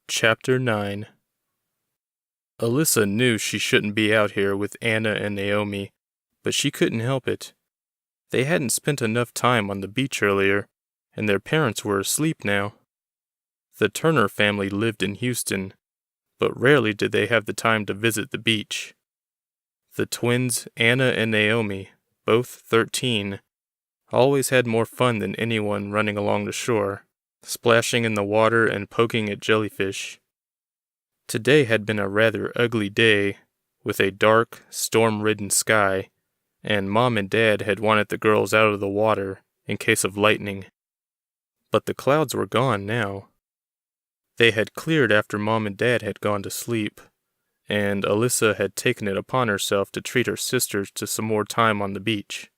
Chapter 9. Alyssa knew she shouldn't be out here with Anna and Naomi, but she couldn't help it. They hadn't spent enough time on the beach earlier, and their parents were asleep now. The Turner family lived in Houston, but rarely did they have the time to visit the beach. The twins, Anna and Naomi, both 13, always had more fun than anyone running along the shore, splashing in the water and poking at jellyfish. Today had been a rather ugly day, with a dark, storm-ridden sky, and Mom and Dad had wanted the girls out of the water in case of lightning. But the clouds were gone now. They had cleared after Mom and Dad had gone to sleep, and Alyssa had taken it upon herself to treat her sisters to some more time on the beach.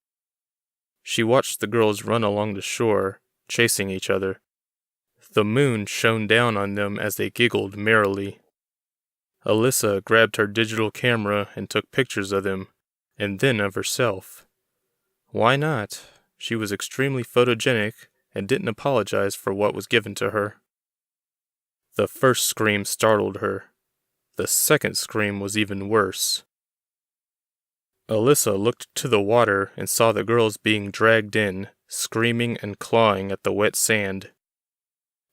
She watched the girls run along the shore, chasing each other. The moon shone down on them as they giggled merrily. Alyssa grabbed her digital camera and took pictures of them, and then of herself. Why not? She was extremely photogenic and didn't apologize for what was given to her. The first scream startled her. The second scream was even worse. Alyssa looked to the water and saw the girls being dragged in, screaming and clawing at the wet sand.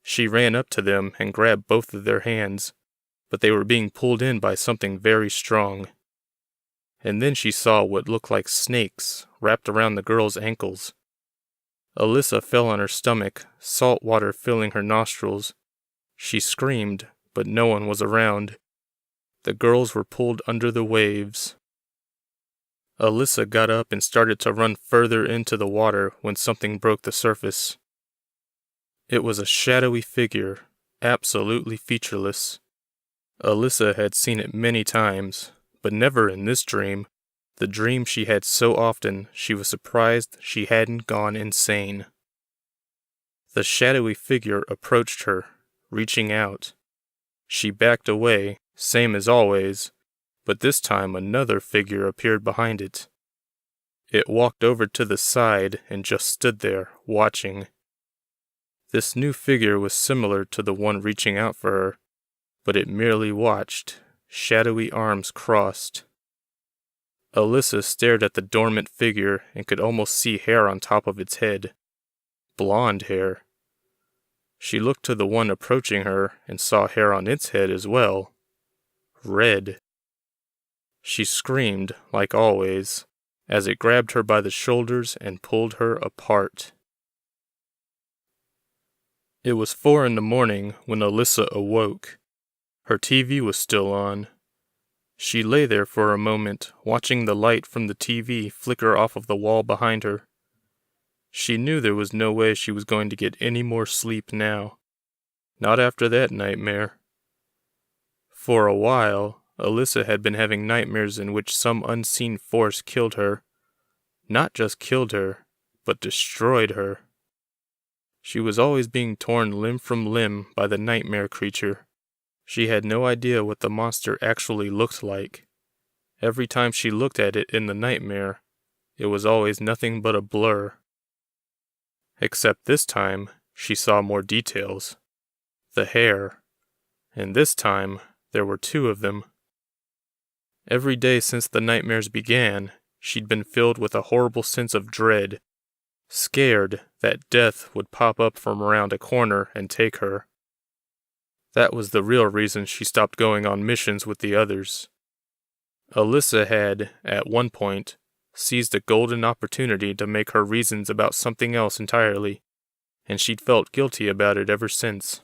She ran up to them and grabbed both of their hands, but they were being pulled in by something very strong. And then she saw what looked like snakes wrapped around the girls' ankles. Alyssa fell on her stomach, salt water filling her nostrils. She screamed, but no one was around. The girls were pulled under the waves. Alyssa got up and started to run further into the water when something broke the surface. It was a shadowy figure, absolutely featureless. Alyssa had seen it many times, but never in this dream, the dream she had so often she was surprised she hadn't gone insane. The shadowy figure approached her, reaching out. She backed away, same as always, but this time another figure appeared behind it. It walked over to the side and just stood there, watching. This new figure was similar to the one reaching out for her, but it merely watched, shadowy arms crossed. Alyssa stared at the dormant figure and could almost see hair on top of its head. Blonde hair. She looked to the one approaching her and saw hair on its head as well. Red. She screamed, like always, as it grabbed her by the shoulders and pulled her apart. It was 4 a.m. when Alyssa awoke. Her TV was still on. She lay there for a moment, watching the light from the TV flicker off of the wall behind her. She knew there was no way she was going to get any more sleep now. Not after that nightmare. For a while, Alyssa had been having nightmares in which some unseen force killed her. Not just killed her, but destroyed her. She was always being torn limb from limb by the nightmare creature. She had no idea what the monster actually looked like. Every time she looked at it in the nightmare, it was always nothing but a blur. Except this time, she saw more details. The hair. And this time, there were 2 of them. Every day since the nightmares began, she'd been filled with a horrible sense of dread, scared that death would pop up from around a corner and take her. That was the real reason she stopped going on missions with the others. Alyssa had, at one point, seized a golden opportunity to make her reasons about something else entirely, and she'd felt guilty about it ever since.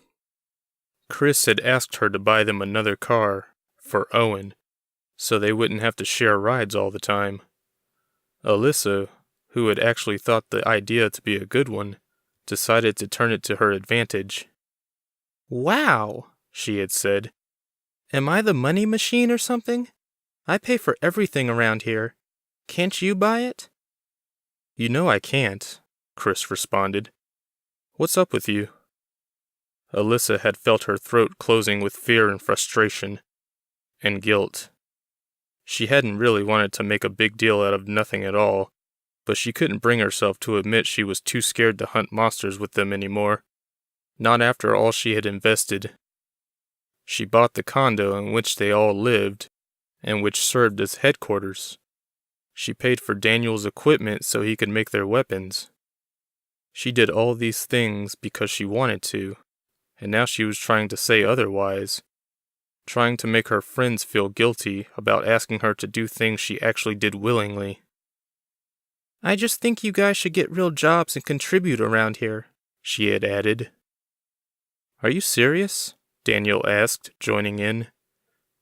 Chris had asked her to buy them another car, for Owen, so they wouldn't have to share rides all the time. Alyssa, who had actually thought the idea to be a good one, decided to turn it to her advantage. "Wow," she had said. "Am I the money machine or something? I pay for everything around here. Can't you buy it?" "You know I can't," Chris responded. "What's up with you?" Alyssa had felt her throat closing with fear and frustration. And guilt. She hadn't really wanted to make a big deal out of nothing at all, but she couldn't bring herself to admit she was too scared to hunt monsters with them anymore. Not after all she had invested. She bought the condo in which they all lived, and which served as headquarters. She paid for Daniel's equipment so he could make their weapons. She did all these things because she wanted to, and now she was trying to say otherwise, trying to make her friends feel guilty about asking her to do things she actually did willingly. "I just think you guys should get real jobs and contribute around here," she had added. "Are you serious?" Daniel asked, joining in.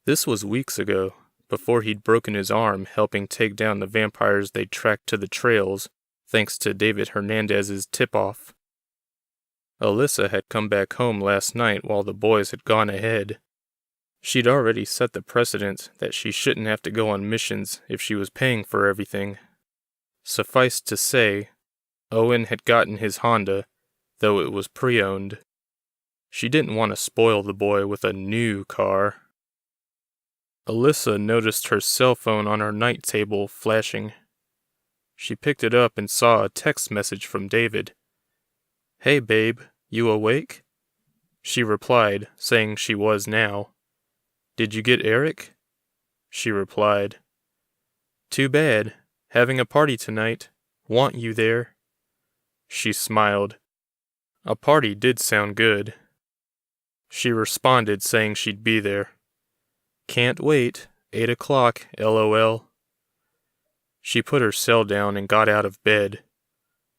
This was weeks ago, before he'd broken his arm helping take down the vampires they'd tracked to the trails, thanks to David Hernandez's tip-off. Alyssa had come back home last night while the boys had gone ahead. She'd already set the precedent that she shouldn't have to go on missions if she was paying for everything. Suffice to say, Owen had gotten his Honda, though it was pre-owned. She didn't want to spoil the boy with a new car. Alyssa noticed her cell phone on her night table flashing. She picked it up and saw a text message from David. "Hey babe, you awake?" She replied, saying she was now. "Did you get Eric?" She replied, "Too bad. Having a party tonight. Want you there." She smiled. A party did sound good. She responded saying she'd be there. "Can't wait. 8 o'clock, LOL." She put her cell down and got out of bed.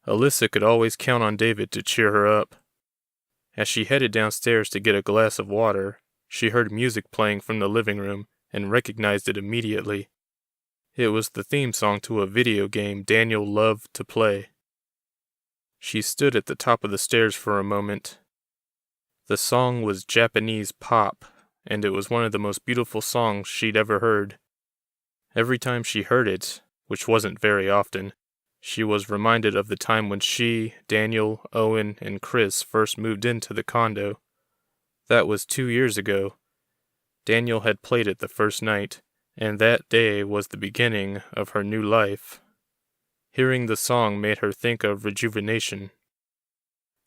Alyssa could always count on David to cheer her up. As she headed downstairs to get a glass of water, she heard music playing from the living room and recognized it immediately. It was the theme song to a video game Daniel loved to play. She stood at the top of the stairs for a moment. The song was Japanese pop, and it was one of the most beautiful songs she'd ever heard. Every time she heard it, which wasn't very often, she was reminded of the time when she, Daniel, Owen, and Chris first moved into the condo. That was 2 years ago. Daniel had played it the first night, and that day was the beginning of her new life. Hearing the song made her think of rejuvenation.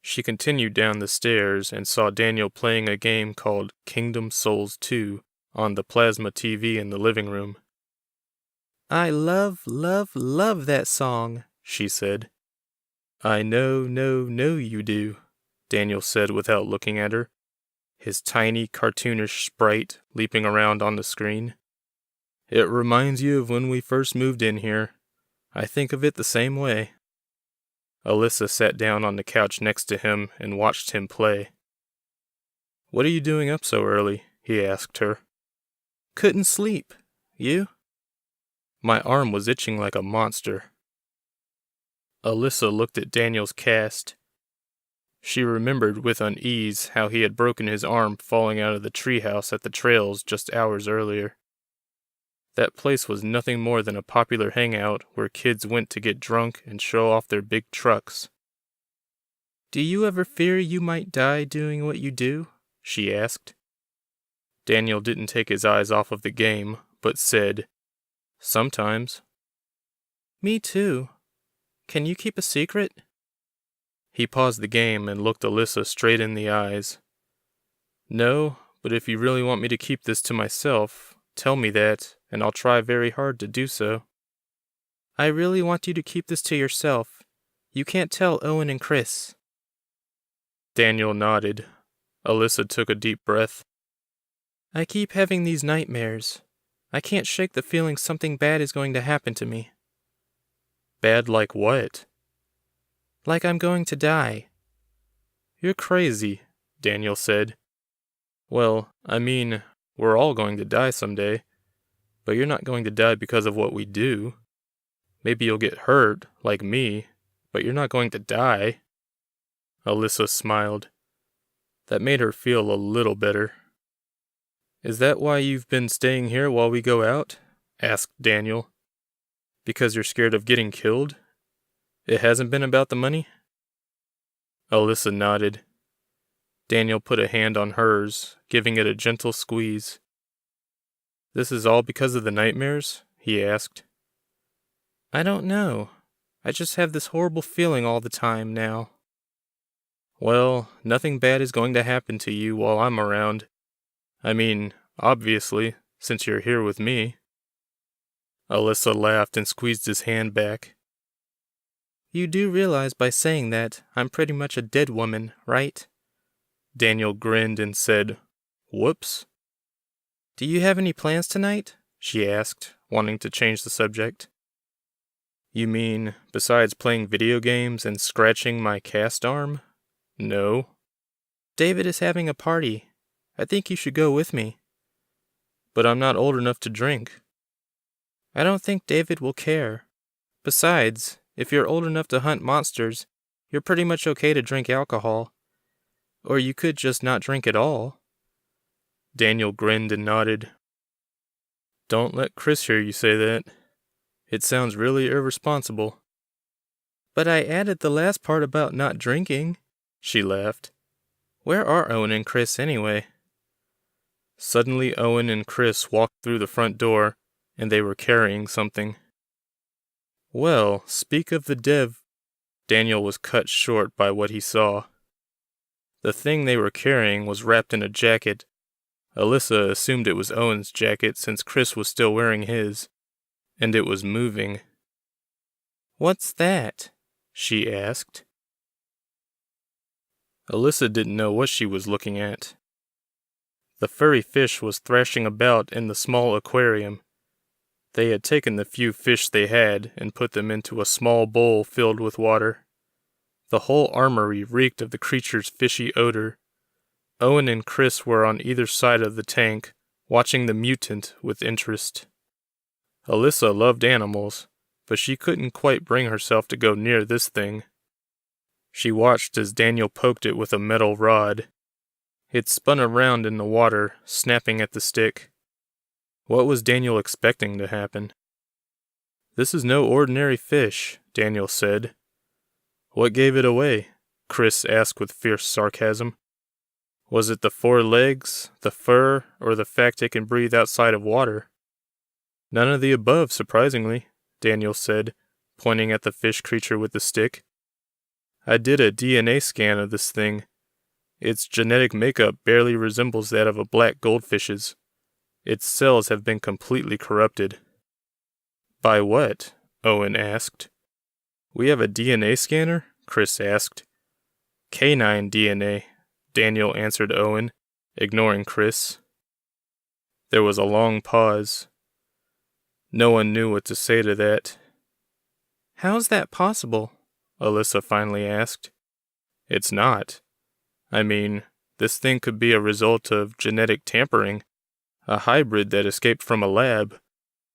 She continued down the stairs and saw Daniel playing a game called Kingdom Souls 2 on the plasma TV in the living room. "I love that song," she said. "I know you do," Daniel said without looking at her, his tiny cartoonish sprite leaping around on the screen. "It reminds you of when we first moved in here. I think of it the same way." Alyssa sat down on the couch next to him and watched him play. "What are you doing up so early?" he asked her. "Couldn't sleep. You?" "My arm was itching like a monster." Alyssa looked at Daniel's cast. She remembered with unease how he had broken his arm falling out of the treehouse at the trails just hours earlier. That place was nothing more than a popular hangout where kids went to get drunk and show off their big trucks. "Do you ever fear you might die doing what you do?" she asked. Daniel didn't take his eyes off of the game, but said, "Sometimes." "Me too. Can you keep a secret?" He paused the game and looked Alyssa straight in the eyes. "No, but if you really want me to keep this to myself, tell me that, and I'll try very hard to do so." "I really want you to keep this to yourself. You can't tell Owen and Chris." Daniel nodded. Alyssa took a deep breath. "I keep having these nightmares. I can't shake the feeling something bad is going to happen to me." "Bad like what?" "Like I'm going to die." "You're crazy," Daniel said. "Well, I mean, we're all going to die someday, but you're not going to die because of what we do. Maybe you'll get hurt, like me, but you're not going to die." Alyssa smiled. That made her feel a little better. "Is that why you've been staying here while we go out?" asked Daniel. "Because you're scared of getting killed? It hasn't been about the money?" Alyssa nodded. Daniel put a hand on hers, giving it a gentle squeeze. "This is all because of the nightmares?" he asked. "I don't know. I just have this horrible feeling all the time now." "Well, nothing bad is going to happen to you while I'm around. I mean, obviously, since you're here with me. Alyssa laughed and squeezed his hand back. You do realize by saying that I'm pretty much a dead woman, right? Daniel grinned and said, Whoops. Do you have any plans tonight? She asked, wanting to change the subject. You mean, besides playing video games and scratching my cast arm? No. David is having a party. I think you should go with me. But I'm not old enough to drink. I don't think David will care. Besides, if you're old enough to hunt monsters, you're pretty much okay to drink alcohol. Or you could just not drink at all. Daniel grinned and nodded. Don't let Chris hear you say that. It sounds really irresponsible. But I added the last part about not drinking, she laughed. Where are Owen and Chris anyway? Suddenly Owen and Chris walked through the front door, and they were carrying something. Well, speak of the dev. Daniel was cut short by what he saw. The thing they were carrying was wrapped in a jacket. Alyssa assumed it was Owen's jacket since Chris was still wearing his, and it was moving. What's that? She asked. Alyssa didn't know what she was looking at. The furry fish was thrashing about in the small aquarium. They had taken the few fish they had and put them into a small bowl filled with water. The whole armory reeked of the creature's fishy odor. Owen and Chris were on either side of the tank, watching the mutant with interest. Alyssa loved animals, but she couldn't quite bring herself to go near this thing. She watched as Daniel poked it with a metal rod. It spun around in the water, snapping at the stick. What was Daniel expecting to happen? This is no ordinary fish, Daniel said. What gave it away? Chris asked with fierce sarcasm. Was it the 4 legs, the fur, or the fact it can breathe outside of water? None of the above, surprisingly, Daniel said, pointing at the fish creature with the stick. I did a DNA scan of this thing. Its genetic makeup barely resembles that of a black goldfish's. Its cells have been completely corrupted. By what? Owen asked. We have a DNA scanner? Chris asked. Canine DNA, Daniel answered Owen, ignoring Chris. There was a long pause. No one knew what to say to that. How's that possible? Alyssa finally asked. It's not. I mean, this thing could be a result of genetic tampering, a hybrid that escaped from a lab,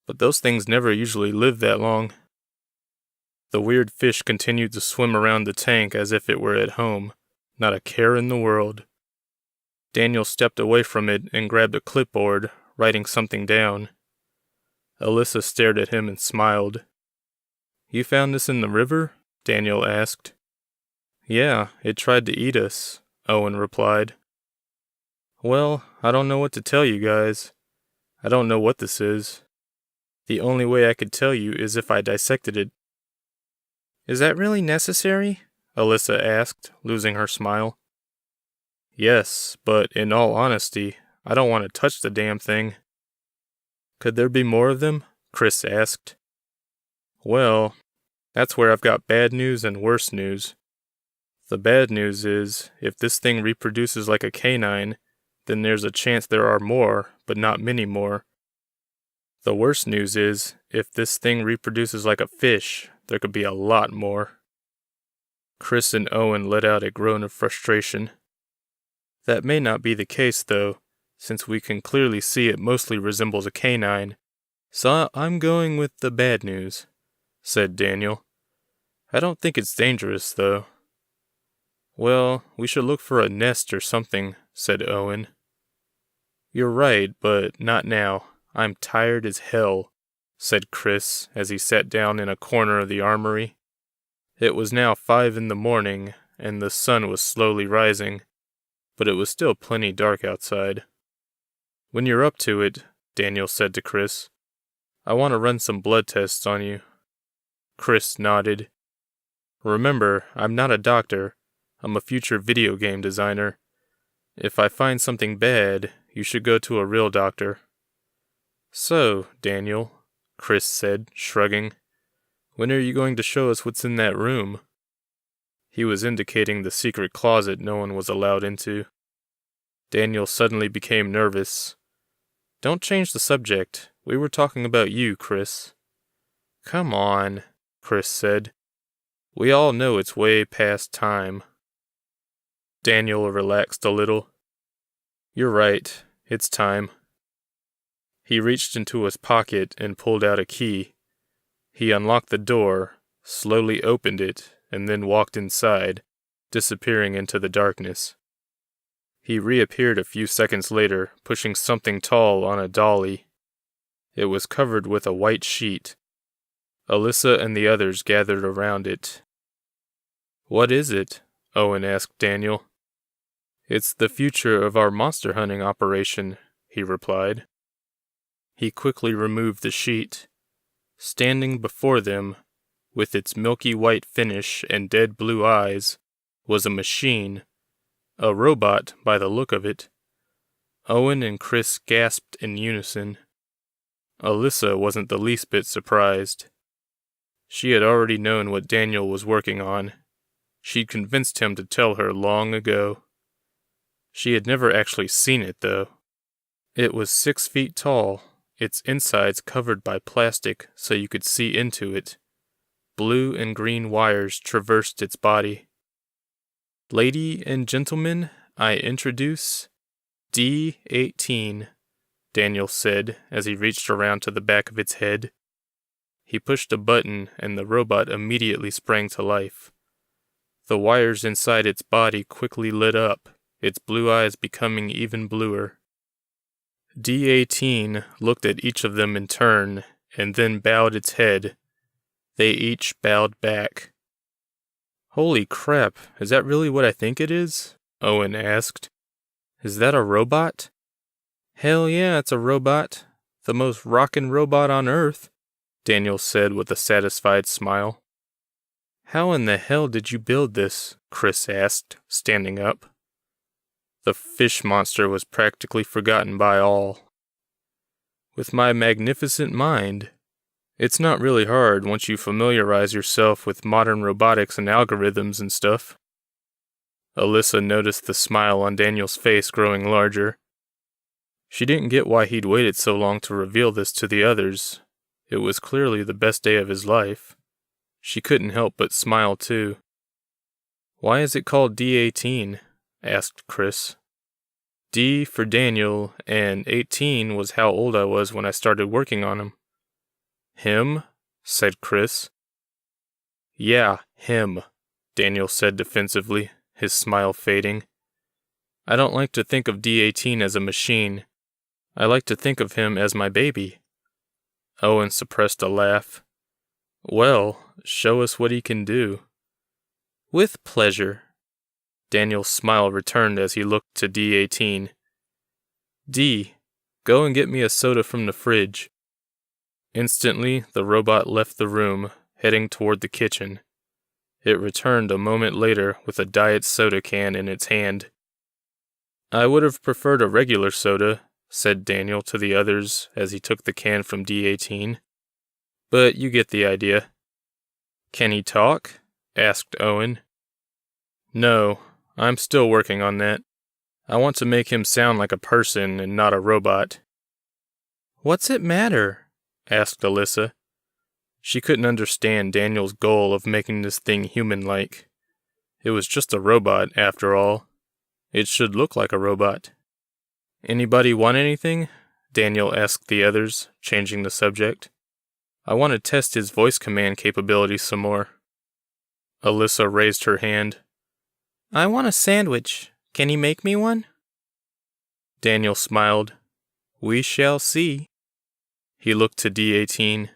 but those things never usually live that long. The weird fish continued to swim around the tank as if it were at home, not a care in the world. Daniel stepped away from it and grabbed a clipboard, writing something down. Alyssa stared at him and smiled. You found this in the river? Daniel asked. Yeah, it tried to eat us, Owen replied. Well, I don't know what to tell you guys. I don't know what this is. The only way I could tell you is if I dissected it. Is that really necessary? Alyssa asked, losing her smile. Yes, but in all honesty, I don't want to touch the damn thing. Could there be more of them? Chris asked. Well, that's where I've got bad news and worse news. The bad news is, if this thing reproduces like a canine, then there's a chance there are more, but not many more. The worst news is, if this thing reproduces like a fish, there could be a lot more. Chris and Owen let out a groan of frustration. That may not be the case, though, since we can clearly see it mostly resembles a canine. So I'm going with the bad news, said Daniel. I don't think it's dangerous, though. Well, we should look for a nest or something, said Owen. You're right, but not now. I'm tired as hell, said Chris as he sat down in a corner of the armory. It was now 5 a.m, and the sun was slowly rising, but it was still plenty dark outside. When you're up to it, Daniel said to Chris, I want to run some blood tests on you. Chris nodded. Remember, I'm not a doctor. I'm a future video game designer. If I find something bad, You should go to a real doctor." "So, Daniel," Chris said, shrugging, "when are you going to show us what's in that room?" He was indicating the secret closet no one was allowed into. Daniel suddenly became nervous. "Don't change the subject. We were talking about you, Chris." "Come on," Chris said. "We all know it's way past time." Daniel relaxed a little. "You're right. It's time." He reached into his pocket and pulled out a key. He unlocked the door, slowly opened it, and then walked inside, disappearing into the darkness. He reappeared a few seconds later, pushing something tall on a dolly. It was covered with a white sheet. Alyssa and the others gathered around it. "What is it?" Owen asked Daniel. "It's the future of our monster hunting operation," he replied. He quickly removed the sheet. Standing before them, with its milky white finish and dead blue eyes, was a machine. A robot, by the look of it. Owen and Chris gasped in unison. Alyssa wasn't the least bit surprised. She had already known what Daniel was working on. She'd convinced him to tell her long ago. She had never actually seen it, though. It was 6 feet tall, its insides covered by plastic so you could see into it. Blue and green wires traversed its body. "Lady and gentlemen, I introduce D-18, Daniel said as he reached around to the back of its head. He pushed a button and the robot immediately sprang to life. The wires inside its body quickly lit up, its blue eyes becoming even bluer. D-18 looked at each of them in turn, and then bowed its head. They each bowed back. "Holy crap, is that really what I think it is?" Owen asked. "Is that a robot?" "Hell yeah, it's a robot. The most rockin' robot on Earth," Daniel said with a satisfied smile. "How in the hell did you build this?" Chris asked, standing up. The fish monster was practically forgotten by all. "With my magnificent mind. It's not really hard once you familiarize yourself with modern robotics and algorithms and stuff." Alyssa noticed the smile on Daniel's face growing larger. She didn't get why he'd waited so long to reveal this to the others. It was clearly the best day of his life. She couldn't help but smile too. "Why is it called D-18? Asked Chris. D for Daniel, and 18 was how old I was when I started working on him." "Him?" said Chris. "Yeah, him," Daniel said defensively, his smile fading. "I don't like to think of D-18 as a machine. I like to think of him as my baby." Owen suppressed a laugh. "Well, show us what he can do." "With pleasure." Daniel's smile returned as he looked to D-18. "D, go and get me a soda from the fridge." Instantly, the robot left the room, heading toward the kitchen. It returned a moment later with a diet soda can in its hand. "I would have preferred a regular soda," said Daniel to the others as he took the can from D-18. "But you get the idea." "Can he talk?" asked Owen. "No, I'm still working on that. I want to make him sound like a person and not a robot." "What's it matter?" asked Alyssa. She couldn't understand Daniel's goal of making this thing human-like. It was just a robot, after all. It should look like a robot. "Anybody want anything?" Daniel asked the others, changing the subject. "I want to test his voice command capabilities some more." Alyssa raised her hand. "I want a sandwich. Can you make me one?" Daniel smiled. "We shall see." He looked to D-18.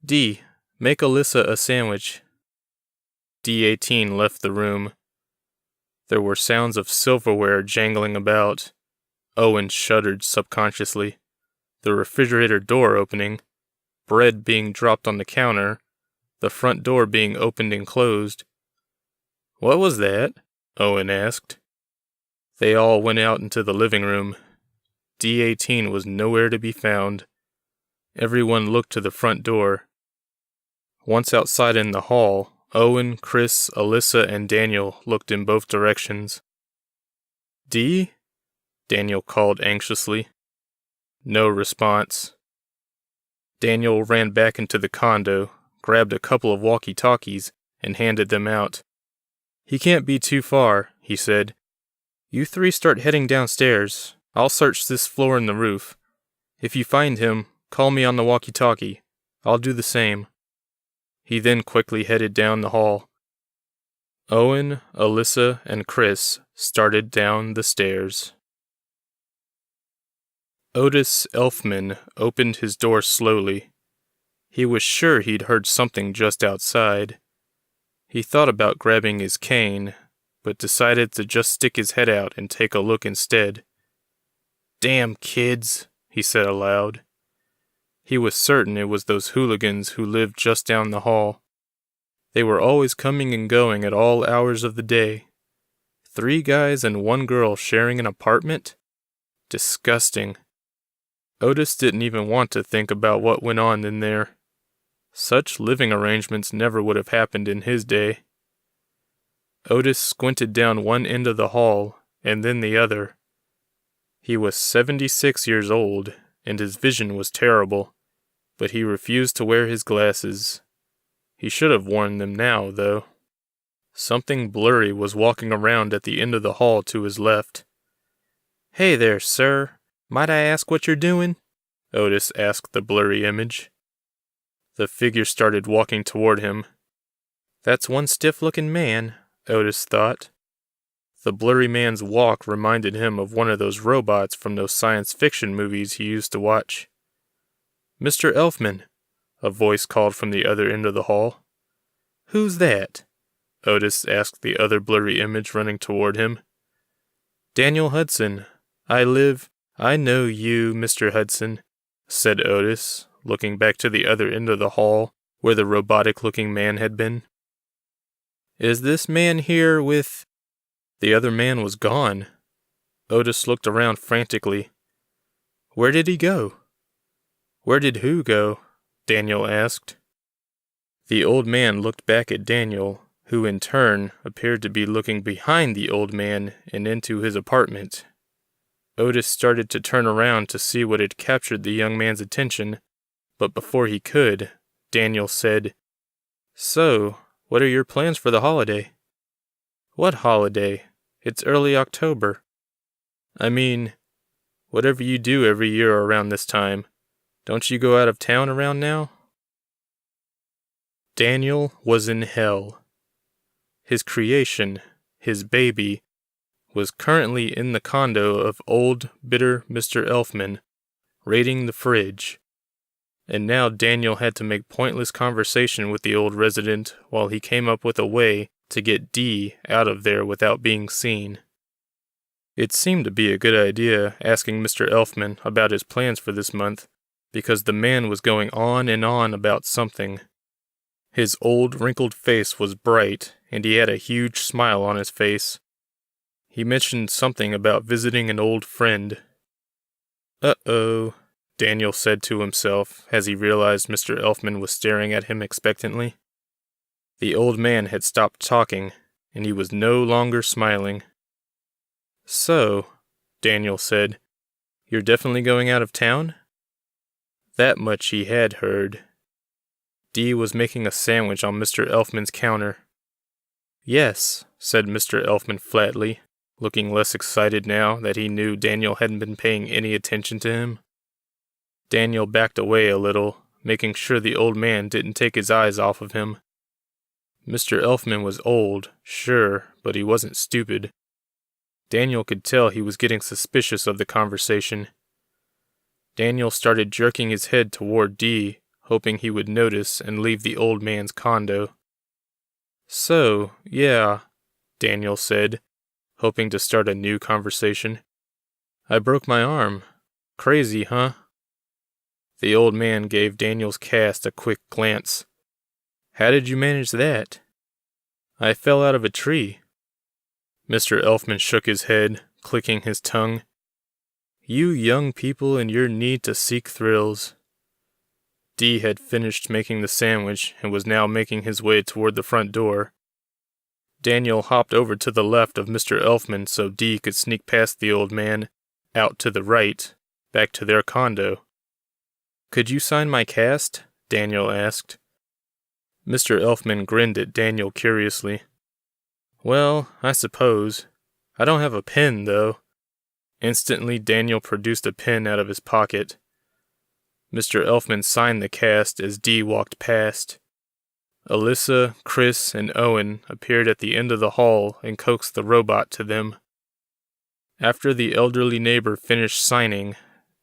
"D, make Alyssa a sandwich." D-18 left the room. There were sounds of silverware jangling about. Owen shuddered subconsciously. The refrigerator door opening, bread being dropped on the counter, the front door being opened and closed. "What was that?" Owen asked. They all went out into the living room. D-18 was nowhere to be found. Everyone looked to the front door. Once outside in the hall, Owen, Chris, Alyssa, and Daniel looked in both directions. "Dee?" Daniel called anxiously. No response. Daniel ran back into the condo, grabbed a couple of walkie-talkies, and handed them out. "He can't be too far," he said. "You three start heading downstairs. I'll search this floor and the roof. If you find him, call me on the walkie-talkie. I'll do the same." He then quickly headed down the hall. Owen, Alyssa, and Chris started down the stairs. Otis Elfman opened his door slowly. He was sure he'd heard something just outside. He thought about grabbing his cane, but decided to just stick his head out and take a look instead. "Damn kids," he said aloud. He was certain it was those hooligans who lived just down the hall. They were always coming and going at all hours of the day. 3 guys and 1 girl sharing an apartment? Disgusting. Otis didn't even want to think about what went on in there. Such living arrangements never would have happened in his day. Otis squinted down one end of the hall and then the other. He was 76 years old, and his vision was terrible, but he refused to wear his glasses. He should have worn them now, though. Something blurry was walking around at the end of the hall to his left. "Hey there, sir. Might I ask what you're doing?" Otis asked the blurry image. The figure started walking toward him. "That's one stiff-looking man," Otis thought. The blurry man's walk reminded him of one of those robots from those science fiction movies he used to watch. "Mr. Elfman," a voice called from the other end of the hall. "Who's that?" Otis asked the other blurry image running toward him. "Daniel Hudson. I know you, Mr. Hudson," said Otis, looking back to the other end of the hall where the robotic-looking man had been. "Is this man here with—" The other man was gone. Otis looked around frantically. "Where did he go?" "Where did who go?" Daniel asked. The old man looked back at Daniel, who in turn appeared to be looking behind the old man and into his apartment. Otis started to turn around to see what had captured the young man's attention, but before he could, Daniel said, "So, what are your plans for the holiday?" "What holiday? It's early October." "I mean, whatever you do every year around this time. Don't you go out of town around now?" Daniel was in hell. His creation, his baby, was currently in the condo of old, bitter Mr. Elfman, raiding the fridge. And now Daniel had to make pointless conversation with the old resident while he came up with a way to get Dee out of there without being seen. It seemed to be a good idea asking Mr. Elfman about his plans for this month, because the man was going on and on about something. His old, wrinkled face was bright, and he had a huge smile on his face. He mentioned something about visiting an old friend. "Uh-oh," Daniel said to himself as he realized Mr. Elfman was staring at him expectantly. The old man had stopped talking, and he was no longer smiling. "So," Daniel said, "you're definitely going out of town?" That much he had heard. Dee was making a sandwich on Mr. Elfman's counter. "Yes," said Mr. Elfman flatly, looking less excited now that he knew Daniel hadn't been paying any attention to him. Daniel backed away a little, making sure the old man didn't take his eyes off of him. Mr. Elfman was old, sure, but he wasn't stupid. Daniel could tell he was getting suspicious of the conversation. Daniel started jerking his head toward Dee, hoping he would notice and leave the old man's condo. "So, yeah," Daniel said, hoping to start a new conversation. "I broke my arm. Crazy, huh?" The old man gave Daniel's cast a quick glance. "How did you manage that?" "I fell out of a tree." Mr. Elfman shook his head, clicking his tongue. You young people and your need to seek thrills. Dee had finished making the sandwich and was now making his way toward the front door. Daniel hopped over to the left of Mr. Elfman so Dee could sneak past the old man, out to the right, back to their condo. Could you sign my cast? Daniel asked. Mr. Elfman grinned at Daniel curiously. Well, I suppose. I don't have a pen, though. Instantly, Daniel produced a pen out of his pocket. Mr. Elfman signed the cast as Dee walked past. Alyssa, Chris, and Owen appeared at the end of the hall and coaxed the robot to them. After the elderly neighbor finished signing,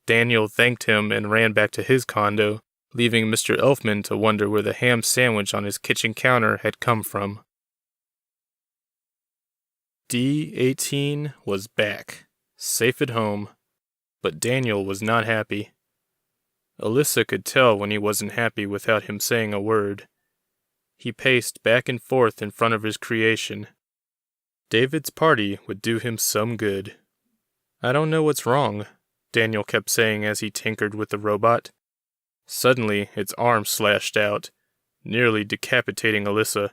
Daniel thanked him and ran back to his condo, leaving Mr. Elfman to wonder where the ham sandwich on his kitchen counter had come from. D-18 was back, safe at home, but Daniel was not happy. Alyssa could tell when he wasn't happy without him saying a word. He paced back and forth in front of his creation. David's party would do him some good. I don't know what's wrong, Daniel kept saying as he tinkered with the robot. Suddenly, its arm slashed out, nearly decapitating Alyssa.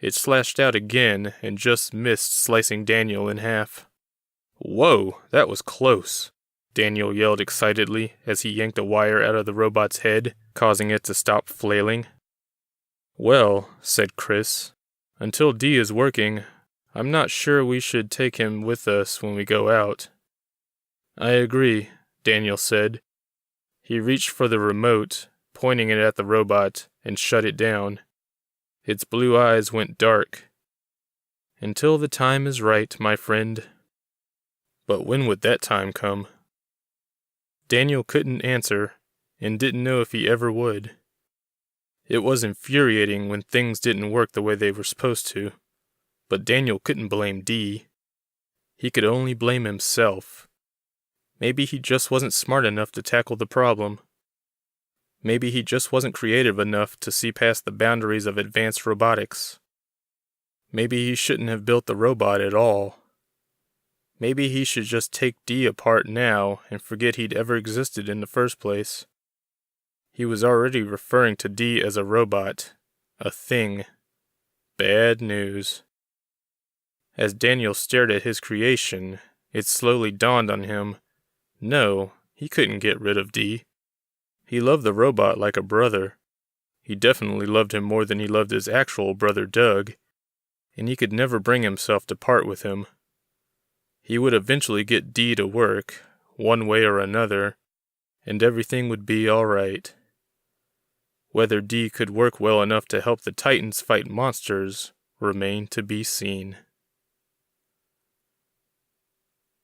It slashed out again and just missed slicing Daniel in half. Whoa, that was close, Daniel yelled excitedly as he yanked a wire out of the robot's head, causing it to stop flailing. Well, said Chris, until Dee is working, I'm not sure we should take him with us when we go out. I agree, Daniel said. He reached for the remote, pointing it at the robot, and shut it down. Its blue eyes went dark. Until the time is right, my friend. But when would that time come? Daniel couldn't answer, and didn't know if he ever would. It was infuriating when things didn't work the way they were supposed to, but Daniel couldn't blame Dee. He could only blame himself. Maybe he just wasn't smart enough to tackle the problem. Maybe he just wasn't creative enough to see past the boundaries of advanced robotics. Maybe he shouldn't have built the robot at all. Maybe he should just take Dee apart now and forget he'd ever existed in the first place. He was already referring to Dee as a robot, a thing. Bad news. As Daniel stared at his creation, it slowly dawned on him. No, he couldn't get rid of Dee. He loved the robot like a brother. He definitely loved him more than he loved his actual brother Doug, and he could never bring himself to part with him. He would eventually get Dee to work, one way or another, and everything would be all right. Whether Dee could work well enough to help the Titans fight monsters remained to be seen.